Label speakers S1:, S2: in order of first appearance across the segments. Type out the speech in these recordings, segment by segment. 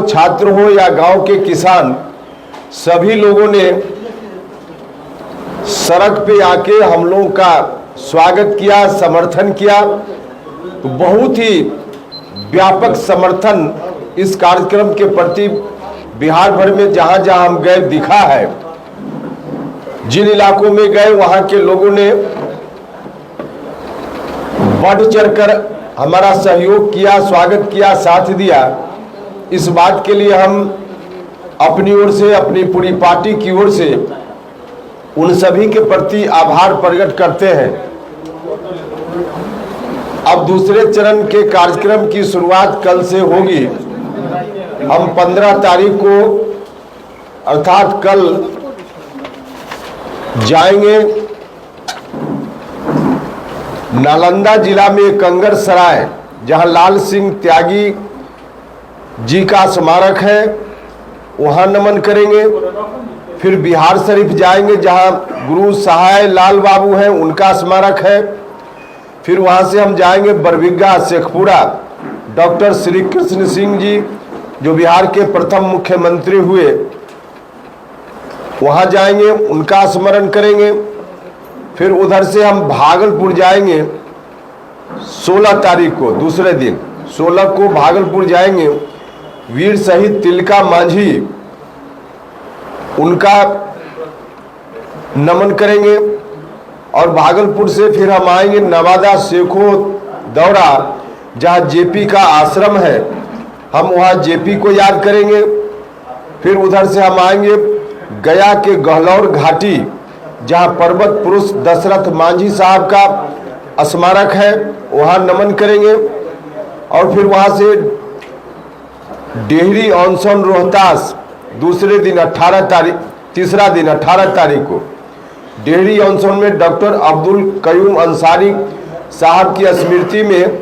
S1: छात्र हो या गांव के किसान, सभी लोगों ने सड़क पे आके हम लोगों का स्वागत किया, समर्थन किया। तो बहुत ही व्यापक समर्थन इस कार्यक्रम के प्रति बिहार भर में जहां जहां हम गए दिखा है। जिन इलाकों में गए वहां के लोगों ने बढ़ चढ़कर हमारा सहयोग किया, स्वागत किया, साथ दिया। इस बात के लिए हम अपनी ओर से, अपनी पूरी पार्टी की ओर से उन सभी के प्रति आभार प्रकट करते हैं। अब दूसरे चरण के कार्यक्रम की शुरुआत कल से होगी। हम 15 तारीख को अर्थात कल जाएंगे नालंदा जिला में कंगरसराय, जहां लाल सिंह त्यागी जी का स्मारक है, वहां नमन करेंगे। फिर बिहार शरीफ जाएंगे जहां गुरु सहाय लाल बाबू हैं, उनका स्मारक है। फिर वहां से हम जाएंगे बरबीघा शेखपुरा, डॉक्टर श्री कृष्ण सिंह जी जो बिहार के प्रथम मुख्यमंत्री हुए, वहां जाएंगे, उनका स्मरण करेंगे। फिर उधर से हम भागलपुर जाएंगे 16 तारीख को, दूसरे दिन 16 को भागलपुर जाएंगे। वीर शहीद तिलका मांझी, उनका नमन करेंगे। और भागलपुर से फिर हम आएंगे नवादा शेखो दौरा, जहां जेपी का आश्रम है, हम वहां जेपी को याद करेंगे। फिर उधर से हम आएंगे गया के गहलौर घाटी, जहां पर्वत पुरुष दशरथ मांझी साहब का स्मारक है, वहां नमन करेंगे। और फिर वहां से डेहरी ऑनसन रोहतास, दूसरे दिन 18 तारीख, तीसरा दिन 18 तारीख को डेहरी ऑनसन में डॉक्टर अब्दुल कयूम अंसारी साहब की स्मृति में,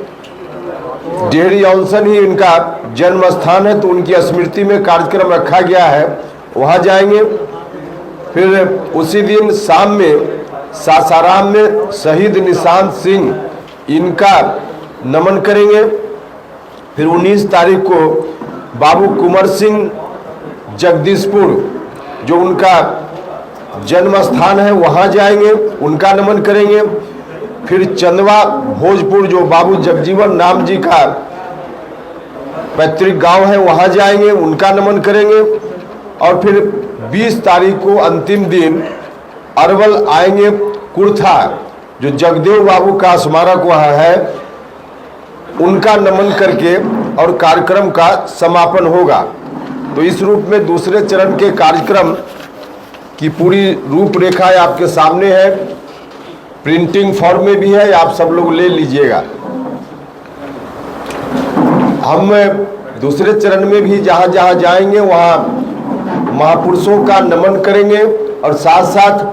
S1: डेहरी ऑनसन ही इनका जन्म स्थान है, तो उनकी स्मृति में कार्यक्रम रखा गया है, वहां जाएंगे। फिर उसी दिन शाम में सासाराम में शहीद निशांत सिंह, इनका नमन करेंगे। फिर 19 तारीख को बाबू कुंवर सिंह जगदीशपुर, जो उनका जन्म स्थान है, वहां जाएंगे, उनका नमन करेंगे। फिर चंदवा भोजपुर, जो बाबू जगजीवन राम जी का पैतृक गांव है, वहां जाएंगे, उनका नमन करेंगे। और फिर 20 तारीख को अंतिम दिन अरवल आएंगे, कुर्था, जो जगदेव बाबू का स्मारक वहां है, उनका नमन करके और कार्यक्रम का समापन होगा। तो इस रूप में दूसरे चरण के कार्यक्रम की पूरी रूपरेखा आपके सामने है, प्रिंटिंग फॉर्म में भी है, आप सब लोग ले लीजिएगा। हम दूसरे चरण में भी जहां जहां जाएंगे वहां महापुरुषों का नमन करेंगे और साथ साथ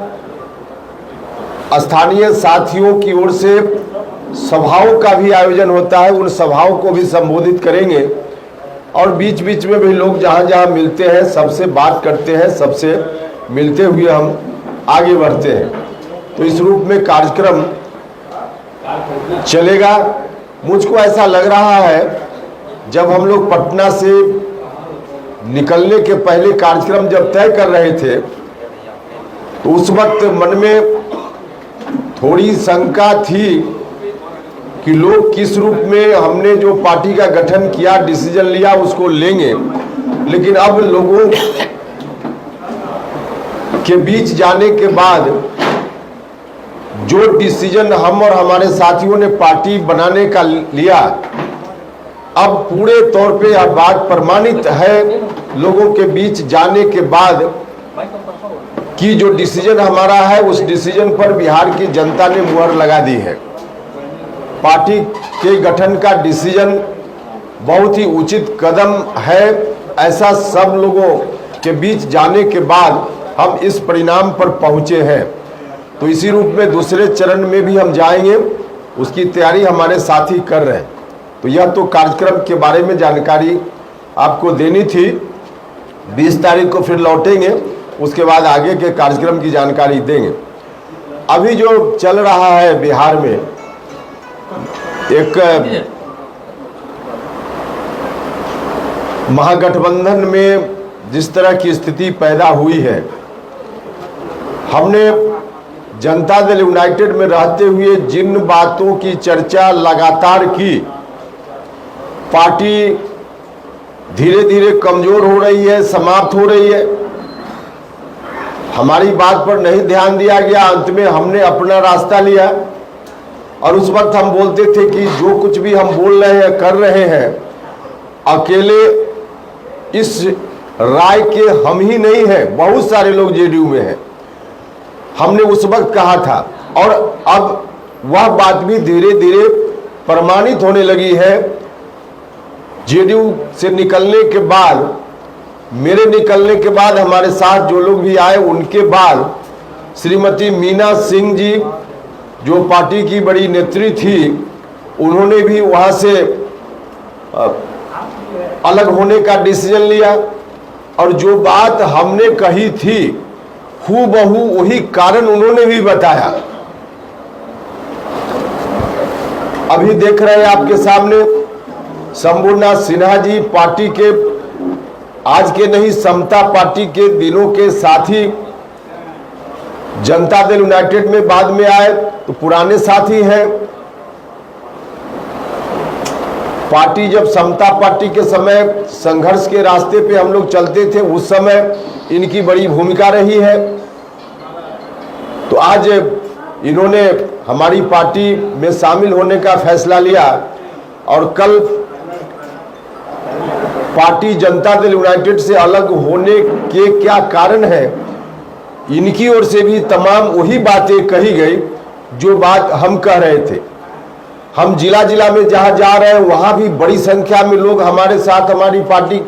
S1: स्थानीय साथियों की ओर से सभाओं का भी आयोजन होता है, उन सभाओं को भी संबोधित करेंगे। और बीच बीच में भी लोग जहां जहां मिलते हैं सबसे बात करते हैं, सबसे मिलते हुए हम आगे बढ़ते हैं। तो इस रूप में कार्यक्रम चलेगा। मुझको ऐसा लग रहा है, जब हम लोग पटना से निकलने के पहले कार्यक्रम जब तय कर रहे थे, तो उस वक्त मन में थोड़ी शंका थी कि लोग किस रूप में हमने जो पार्टी का गठन किया, डिसीजन लिया, उसको लेंगे। लेकिन अब लोगों के बीच जाने के बाद जो डिसीजन हम और हमारे साथियों ने पार्टी बनाने का लिया, अब पूरे तौर पे यह बात प्रमाणित है लोगों के बीच जाने के बाद कि जो डिसीजन हमारा है, उस डिसीजन पर बिहार की जनता ने मुहर लगा दी है। पार्टी के गठन का डिसीजन बहुत ही उचित कदम है, ऐसा सब लोगों के बीच जाने के बाद हम इस परिणाम पर पहुंचे हैं। तो इसी रूप में दूसरे चरण में भी हम जाएंगे, उसकी तैयारी हमारे साथी कर रहे हैं। तो यह तो कार्यक्रम के बारे में जानकारी आपको देनी थी। 20 तारीख को फिर लौटेंगे, उसके बाद आगे के कार्यक्रम की जानकारी देंगे। अभी जो चल रहा है बिहार में, एक महागठबंधन में जिस तरह की स्थिति पैदा हुई है, हमने जनता दल यूनाइटेड में रहते हुए जिन बातों की चर्चा लगातार की, पार्टी धीरे धीरे कमजोर हो रही है, समाप्त हो रही है, हमारी बात पर नहीं ध्यान दिया गया। अंत में हमने अपना रास्ता लिया और उस वक्त हम बोलते थे कि जो कुछ भी हम बोल रहे हैं, कर रहे हैं, अकेले इस राय के हम ही नहीं हैं, बहुत सारे लोग जेडीयू में हैं। हमने उस वक्त कहा था और अब वह बात भी धीरे धीरे प्रमाणित होने लगी है। जेडीयू से निकलने के बाद, मेरे निकलने के बाद हमारे साथ जो लोग भी आए, उनके बाद श्रीमती मीना सिंह जी जो पार्टी की बड़ी नेत्री थी, उन्होंने भी वहां से अलग होने का डिसीजन लिया और जो बात हमने कही थी हूबहू वही कारण उन्होंने भी बताया। अभी देख रहे हैं आपके सामने शंभूनाथ सिन्हा जी पार्टी के आज के नहीं, समता पार्टी के दिनों के साथी, जनता दल यूनाइटेड में बाद में आए तो पुराने साथी हैं। पार्टी जब समता पार्टी के समय संघर्ष के रास्ते पे हम लोग चलते थे, उस समय इनकी बड़ी भूमिका रही है। तो आज इन्होंने हमारी पार्टी में शामिल होने का फैसला लिया और कल पार्टी जनता दल यूनाइटेड से अलग होने के क्या कारण है, इनकी ओर से भी तमाम वही बातें कही गई जो बात हम कह रहे थे। हम जिला जिला में जहां जा रहे हैं वहां भी बड़ी संख्या में लोग हमारे साथ, हमारी पार्टी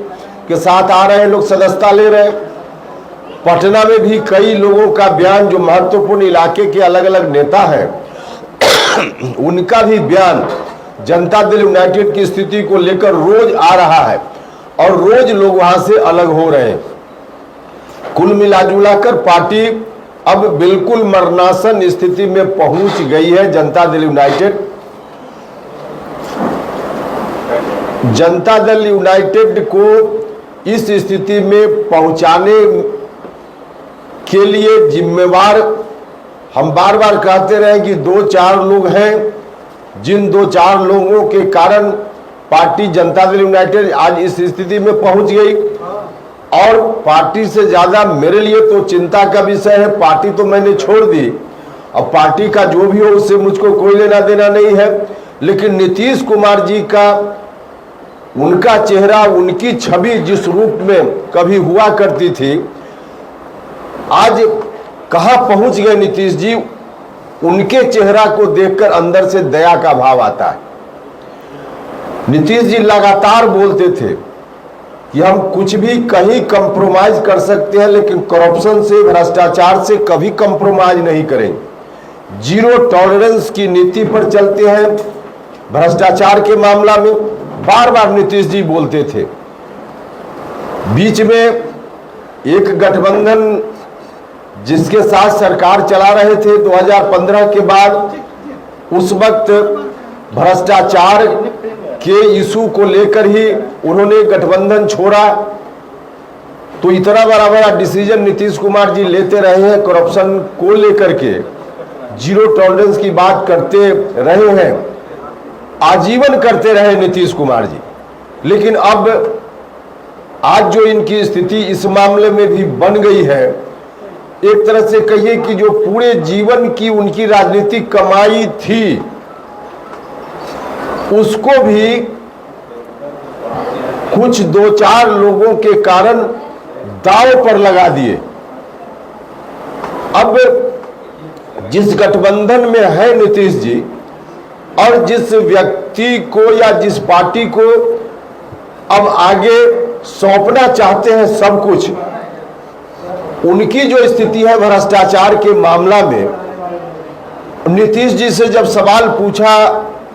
S1: के साथ आ रहे हैं, लोग सदस्यता ले रहे हैं। पटना में भी कई लोगों का बयान, जो महत्वपूर्ण इलाके के अलग अलग नेता हैं उनका भी बयान जनता दल यूनाइटेड की स्थिति को लेकर रोज आ रहा है और रोज लोग वहां से अलग हो रहे हैं। कुल मिलाजुला कर पार्टी अब बिल्कुल मरणासन स्थिति में पहुंच गई है। जनता दल यूनाइटेड को इस स्थिति में पहुंचाने के लिए जिम्मेवार, हम बार बार कहते रहे कि 2-4 लोग हैं, जिन 2-4 लोगों के कारण पार्टी जनता दल यूनाइटेड आज इस स्थिति में पहुंच गई। और पार्टी से ज्यादा मेरे लिए तो चिंता का विषय है, पार्टी तो मैंने छोड़ दी, अब पार्टी का जो भी हो उससे मुझको कोई लेना देना नहीं है, लेकिन नीतीश कुमार जी का, उनका चेहरा, उनकी छवि जिस रूप में कभी हुआ करती थी, आज कहां पहुंच गए नीतीश जी। उनके चेहरा को देखकर अंदर से दया का भाव आता है। नीतीश जी लगातार बोलते थे कि हम कुछ भी कहीं कंप्रोमाइज कर सकते हैं, लेकिन करप्शन से, भ्रष्टाचार से कभी कंप्रोमाइज नहीं करेंगे। जीरो टॉलरेंस की नीति पर चलते हैं। भ्रष्टाचार के मामला में बार बार नीतीश जी बोलते थे। बीच में एक गठबंधन जिसके साथ सरकार चला रहे थे 2015 के बाद, उस वक्त भ्रष्टाचार के इशू को लेकर ही उन्होंने गठबंधन छोड़ा। तो इतना बड़ा डिसीजन नीतीश कुमार जी लेते रहे हैं, करप्शन को लेकर के जीरो टॉलरेंस की बात करते रहे हैं, आजीवन करते रहे नीतीश कुमार जी। लेकिन अब आज जो इनकी स्थिति इस मामले में भी बन गई है, एक तरह से कहिए कि जो पूरे जीवन की उनकी राजनीतिक कमाई थी, उसको भी कुछ 2-4 लोगों के कारण दांव पर लगा दिए। अब जिस गठबंधन में है नीतीश जी और जिस व्यक्ति को या जिस पार्टी को अब आगे सौंपना चाहते हैं सब कुछ, उनकी जो स्थिति है भ्रष्टाचार के मामला में, नीतीश जी से जब सवाल पूछा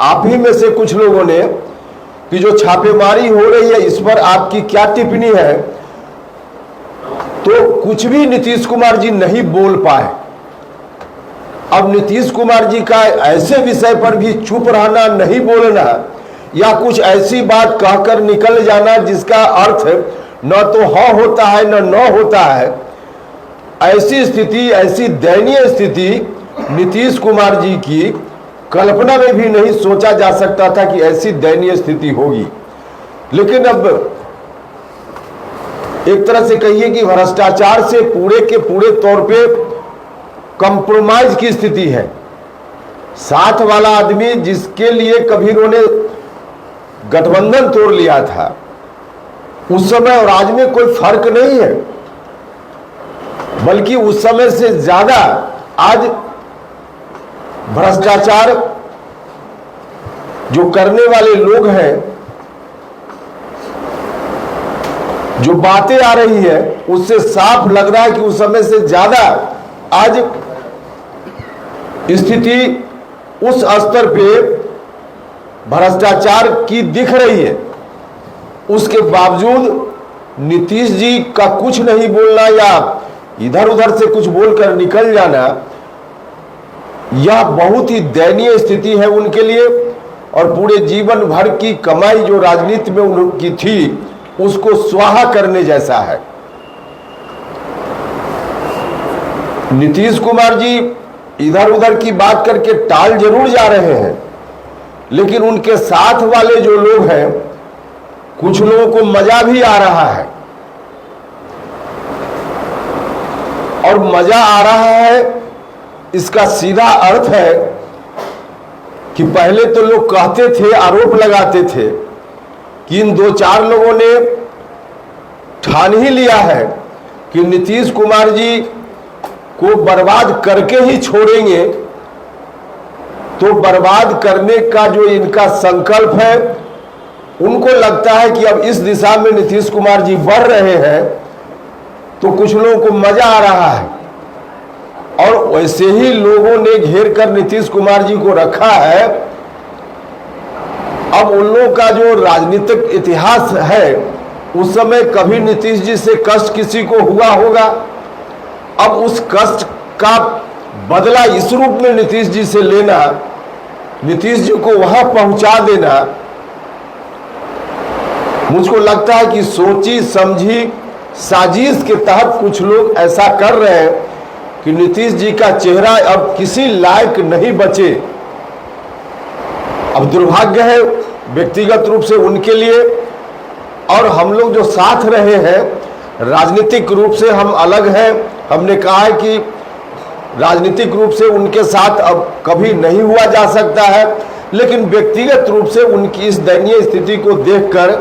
S1: आप ही में से कुछ लोगों ने कि जो छापेमारी हो रही है इस पर आपकी क्या टिप्पणी है, तो कुछ भी नीतीश कुमार जी नहीं बोल पाए। अब नीतीश कुमार जी का ऐसे विषय पर भी चुप रहना, नहीं बोलना, या कुछ ऐसी बात कहकर निकल जाना जिसका अर्थ न तो हाँ होता है न होता है। ऐसी स्थिति, ऐसी दयनीय स्थिति नीतीश कुमार जी की कल्पना में भी नहीं सोचा जा सकता था कि ऐसी दयनीय स्थिति होगी। लेकिन अब एक तरह से कहिए कि भ्रष्टाचार से पूरे के पूरे तौर पे कंप्रोमाइज की स्थिति है। साथ वाला आदमी जिसके लिए कभी उन्होंने गठबंधन तोड़ लिया था, उस समय और आज में कोई फर्क नहीं है, बल्कि उस समय से ज्यादा आज भ्रष्टाचार जो करने वाले लोग हैं, जो बातें आ रही है, उससे साफ लग रहा है कि उस समय से ज्यादा आज स्थिति उस स्तर पे भ्रष्टाचार की दिख रही है। उसके बावजूद नीतीश जी का कुछ नहीं बोलना या इधर उधर से कुछ बोलकर निकल जाना, यह बहुत ही दयनीय स्थिति है उनके लिए। और पूरे जीवन भर की कमाई जो राजनीति में उनकी थी, उसको स्वाहा करने जैसा है। नीतीश कुमार जी इधर उधर की बात करके टाल जरूर जा रहे हैं, लेकिन उनके साथ वाले जो लोग हैं, कुछ लोगों को मजा भी आ रहा है। और मजा आ रहा है, इसका सीधा अर्थ है कि पहले तो लोग कहते थे, आरोप लगाते थे कि इन दो चार लोगों ने ठान ही लिया है कि नीतीश कुमार जी को बर्बाद करके ही छोड़ेंगे। तो बर्बाद करने का जो इनका संकल्प है, उनको लगता है कि अब इस दिशा में नीतीश कुमार जी बढ़ रहे हैं, तो कुछ लोगों को मजा आ रहा है। और वैसे ही लोगों ने घेर कर नीतीश कुमार जी को रखा है। अब उन लोगों का जो राजनीतिक इतिहास है, उस समय कभी नीतीश जी से कष्ट किसी को हुआ होगा। अब उस कष्ट का बदला इस रूप में नीतीश जी से लेना, नीतीश जी को वहां पहुंचा देना, मुझको लगता है कि सोची समझी साजिश के तहत कुछ लोग ऐसा कर रहे हैं कि नीतीश जी का चेहरा अब किसी लायक नहीं बचे। अब दुर्भाग्य है व्यक्तिगत रूप से उनके लिए, और हम लोग जो साथ रहे हैं, राजनीतिक रूप से हम अलग हैं। हमने कहा है कि राजनीतिक रूप से उनके साथ अब कभी नहीं हुआ जा सकता है, लेकिन व्यक्तिगत रूप से उनकी इस दयनीय स्थिति को देखकर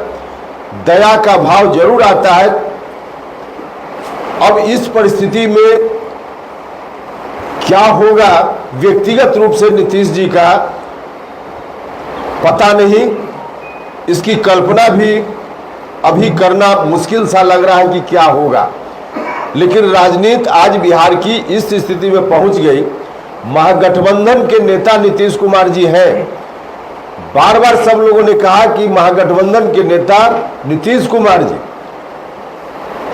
S1: दया का भाव जरूर आता है। अब इस परिस्थिति में क्या होगा व्यक्तिगत रूप से नीतीश जी का पता नहीं, इसकी कल्पना भी अभी करना मुश्किल सा लग रहा है कि क्या होगा। लेकिन राजनीति आज बिहार की इस स्थिति में पहुंच गई। महागठबंधन के नेता नीतीश कुमार जी हैं। बार बार सब लोगों ने कहा कि महागठबंधन के नेता नीतीश कुमार जी,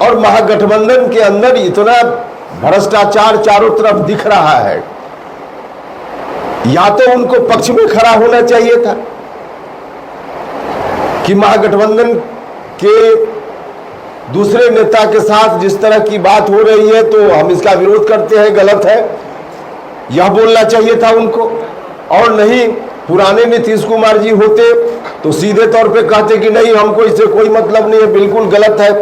S1: और महागठबंधन के अंदर इतना भ्रष्टाचार चारों तरफ दिख रहा है, या तो उनको पक्ष में खड़ा होना चाहिए था कि महागठबंधन के दूसरे नेता के साथ जिस तरह की बात हो रही है तो हम इसका विरोध करते हैं, गलत है, यह बोलना चाहिए था उनको। और नहीं, पुराने नीतीश कुमार जी होते तो सीधे तौर पे कहते कि नहीं, हमको इससे कोई मतलब नहीं है, बिल्कुल गलत है,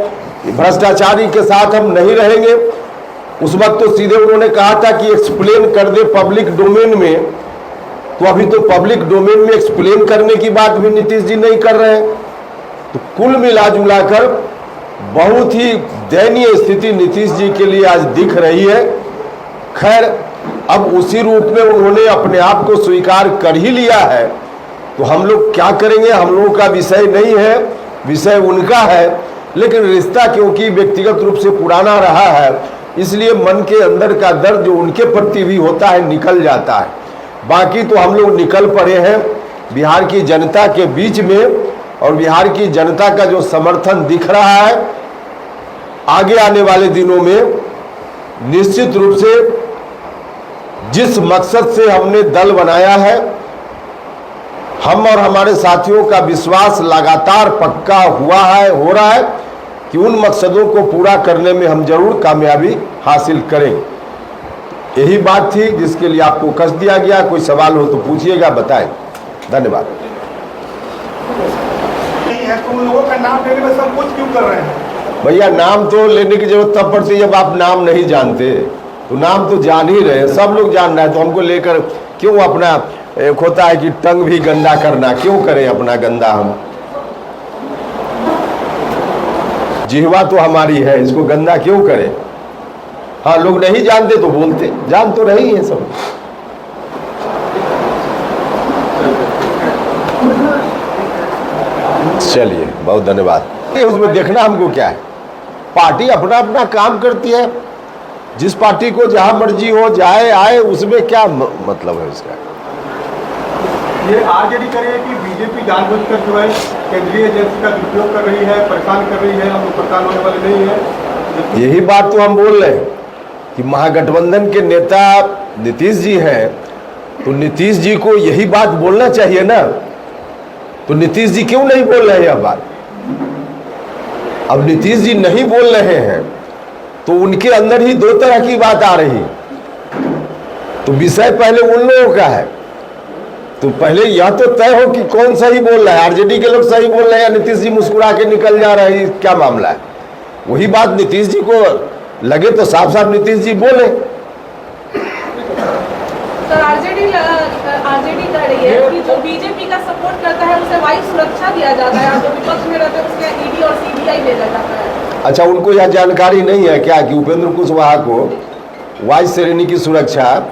S1: भ्रष्टाचारी के साथ हम नहीं रहेंगे। उस वक्त तो सीधे उन्होंने कहा था कि एक्सप्लेन कर दे पब्लिक डोमेन में, तो अभी तो पब्लिक डोमेन में एक्सप्लेन करने की बात भी नीतीश जी नहीं कर रहे हैं। तो कुल मिला जुला कर बहुत ही दयनीय स्थिति नीतीश जी के लिए आज दिख रही है। खैर, अब उसी रूप में उन्होंने अपने आप को स्वीकार कर ही लिया है, तो हम लोग क्या करेंगे, हम लोगों का विषय नहीं है, विषय उनका है। लेकिन रिश्ता क्योंकि व्यक्तिगत रूप से पुराना रहा है, इसलिए मन के अंदर का दर्द जो उनके प्रति भी होता है निकल जाता है। बाकी तो हम लोग निकल पड़े हैं बिहार की जनता के बीच में, और बिहार की जनता का जो समर्थन दिख रहा है, आगे आने वाले दिनों में निश्चित रूप से जिस मकसद से हमने दल बनाया है, हम और हमारे साथियों का विश्वास लगातार पक्का हुआ है, हो रहा है कि उन मकसदों को पूरा करने में हम जरूर कामयाबी हासिल करेंगे। यही बात थी जिसके लिए आपको कष्ट दिया गया। कोई सवाल हो तो पूछिएगा, बताएं। धन्यवाद।
S2: तो उन लोगों का नाम लेने में सब कुछ क्यों कर रहे हैं?
S1: भैया नाम तो लेने की जरूरत तब पड़ती है जब आप नाम नहीं जानते, तो नाम तो जान ही रहे, सब लोग जान रहे हैं, तो हमको लेकर क्यों अपना एक होता है कि टंग भी गंदा करना, क्यों करें अपना गंदा हम? जिह्वा तो हमारी है, इसको गंदा क्यों करें? हाँ, लोग नहीं जानते तो बोलते, जान तो रही है सब। चलिए, बहुत धन्यवाद। उसमें देखना हमको क्या है, पार्टी अपना अपना काम करती है, जिस पार्टी को जहां मर्जी हो जाए आए, उसमें क्या मतलब है उसका?
S2: ये आरजेडी करे कि बीजेपी जानबूझकर जो है केंद्रीय एजेंसी का दुरुपयोग कर रही है, परेशान कर रही है, हम लोग परेशान होने वाले नहीं है।
S1: यही बात तो हम बोल रहे हैं कि महागठबंधन के नेता नीतीश जी हैं, तो नीतीश जी को यही बात बोलना चाहिए ना, तो नीतीश जी क्यों नहीं बोल रहे हैं यह बात? अब नीतीश जी नहीं बोल रहे हैं तो उनके अंदर ही दो तरह की बात आ रही, तो विषय पहले उन लोगों का है, तो पहले यह तो तय हो कि कौन सही बोल रहा है, आरजेडी के लोग सही बोल रहे हैं या नीतीश जी मुस्कुरा के निकल जा रहे हैं, क्या मामला है? वही बात नीतीश जी को लगे तो साफ साफ नीतीश जी बोले।
S3: सर आरजेडी कह रही है कि जो बीजेपी का सपोर्ट करता है उसे वायु सुरक्षा दिया जाता है, और जो विपक्ष में रहता है उसके ईडी और सीबीआई भेजा जाता है।
S1: अच्छा, उनको यह जानकारी नहीं है क्या कि उपेंद्र कुशवाहा को वायु श्रेणी की सुरक्षा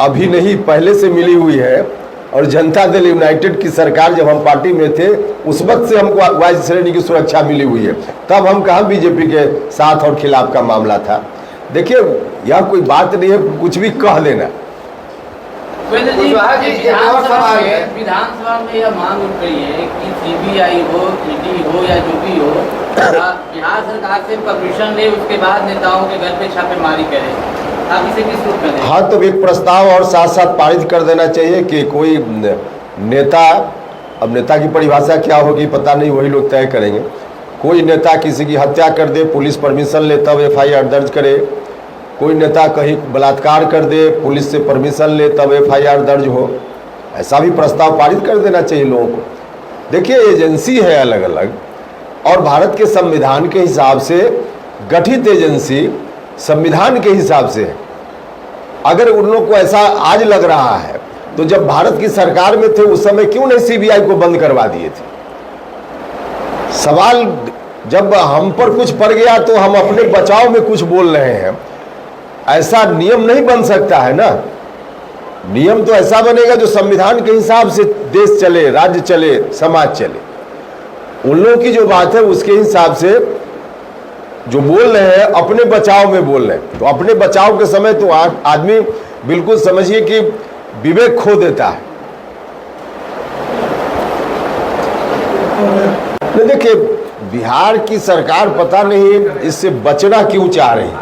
S1: अभी नहीं पहले से मिली हुई है, और जनता दल यूनाइटेड की सरकार जब हम पार्टी में थे उस वक्त से हमको वायु श्रेणी की सुरक्षा मिली हुई है, तब हम कहाँ बीजेपी के साथ और खिलाफ का मामला था। देखिए, यह कोई बात नहीं है, कुछ भी कह देना।
S4: विधानसभा में यह मांग उठ रही है कि सीबीआई हो, ईडी हो या जो भी हो, बिहार सरकार से परमिशन ले, उसके बाद नेताओं के घर पे छापेमारी करे। आप इसे किस रूप में?
S1: हाँ, तो एक प्रस्ताव और साथ साथ पारित कर देना चाहिए कि कोई नेता, अब नेता की परिभाषा क्या होगी पता नहीं, वही लोग तय करेंगे। कोई नेता किसी की हत्या कर दे, पुलिस परमिशन ले तब एफआईआर दर्ज करे। कोई नेता कहीं बलात्कार कर दे, पुलिस से परमिशन ले तब एफआईआर दर्ज हो। ऐसा भी प्रस्ताव पारित कर देना चाहिए लोगों को। देखिए, एजेंसी है अलग अलग, और भारत के संविधान के हिसाब से गठित एजेंसी संविधान के हिसाब से है। अगर उन लोगों को ऐसा आज लग रहा है तो जब भारत की सरकार में थे उस समय क्यों नहीं सीबीआई को बंद करवा दिए थे? सवाल जब हम पर कुछ पड़ गया तो हम अपने बचाव में कुछ बोल रहे हैं, ऐसा नियम नहीं बन सकता है ना। नियम तो ऐसा बनेगा जो संविधान के हिसाब से देश चले, राज्य चले, समाज चले। उन लोगों की जो बात है उसके हिसाब से जो बोल रहे हैं अपने बचाव में बोल रहे हैं, तो अपने बचाव के समय तो आदमी बिल्कुल समझिए कि विवेक खो देता है। देखिए, बिहार की सरकार पता नहीं इससे बचना क्यों चाह रही है।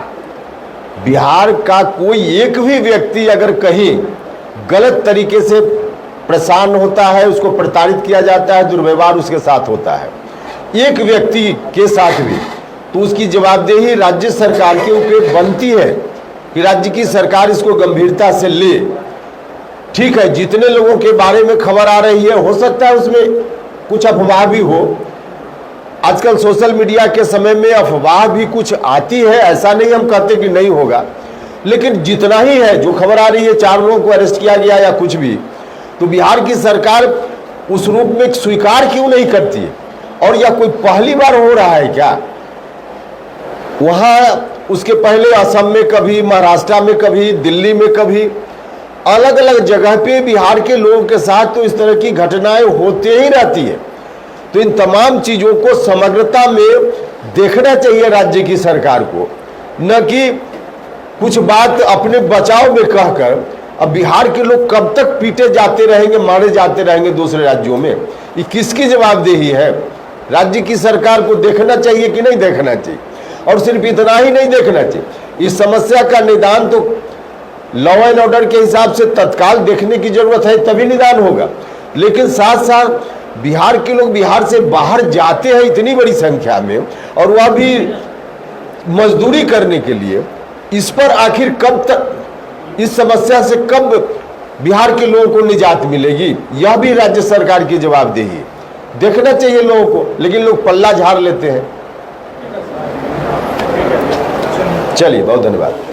S1: बिहार का कोई एक भी व्यक्ति अगर कहीं गलत तरीके से परेशान होता है, उसको प्रताड़ित किया जाता है, दुर्व्यवहार उसके साथ होता है, एक व्यक्ति के साथ भी, तो उसकी जवाबदेही राज्य सरकार के ऊपर बनती है कि राज्य की सरकार इसको गंभीरता से ले। ठीक है, जितने लोगों के बारे में खबर आ रही है, हो सकता है उसमें कुछ अफवाह भी हो। आजकल सोशल मीडिया के समय में अफवाह भी कुछ आती है, ऐसा नहीं हम कहते कि नहीं होगा, लेकिन जितना ही है जो खबर आ रही है 4 लोगों को अरेस्ट किया गया या कुछ भी, तो बिहार की सरकार उस रूप में स्वीकार क्यों नहीं करती है? और यह कोई पहली बार हो रहा है क्या? वहाँ उसके पहले असम में कभी, महाराष्ट्र में कभी, दिल्ली में कभी, अलग अलग जगह पे बिहार के लोगों के साथ तो इस तरह की घटनाएं होते ही रहती है। तो इन तमाम चीज़ों को समग्रता में देखना चाहिए राज्य की सरकार को, न कि कुछ बात अपने बचाव में कहकर। अब बिहार के लोग कब तक पीटे जाते रहेंगे, मारे जाते रहेंगे दूसरे राज्यों में? ये किसकी जवाबदेही है? राज्य की सरकार को देखना चाहिए कि नहीं देखना चाहिए? और सिर्फ इतना ही नहीं देखना चाहिए, इस समस्या का निदान तो लॉ एंड ऑर्डर के हिसाब से तत्काल देखने की जरूरत है, तभी निदान होगा। लेकिन साथ साथ बिहार के लोग बिहार से बाहर जाते हैं इतनी बड़ी संख्या में, और वह भी मजदूरी करने के लिए। इस पर आखिर कब तक, इस समस्या से कब बिहार के लोगों को निजात मिलेगी, यह भी राज्य सरकार की जवाबदेही है। देखना चाहिए लोगों को, लेकिन लोग पल्ला झाड़ लेते हैं। चलिए, बहुत धन्यवाद।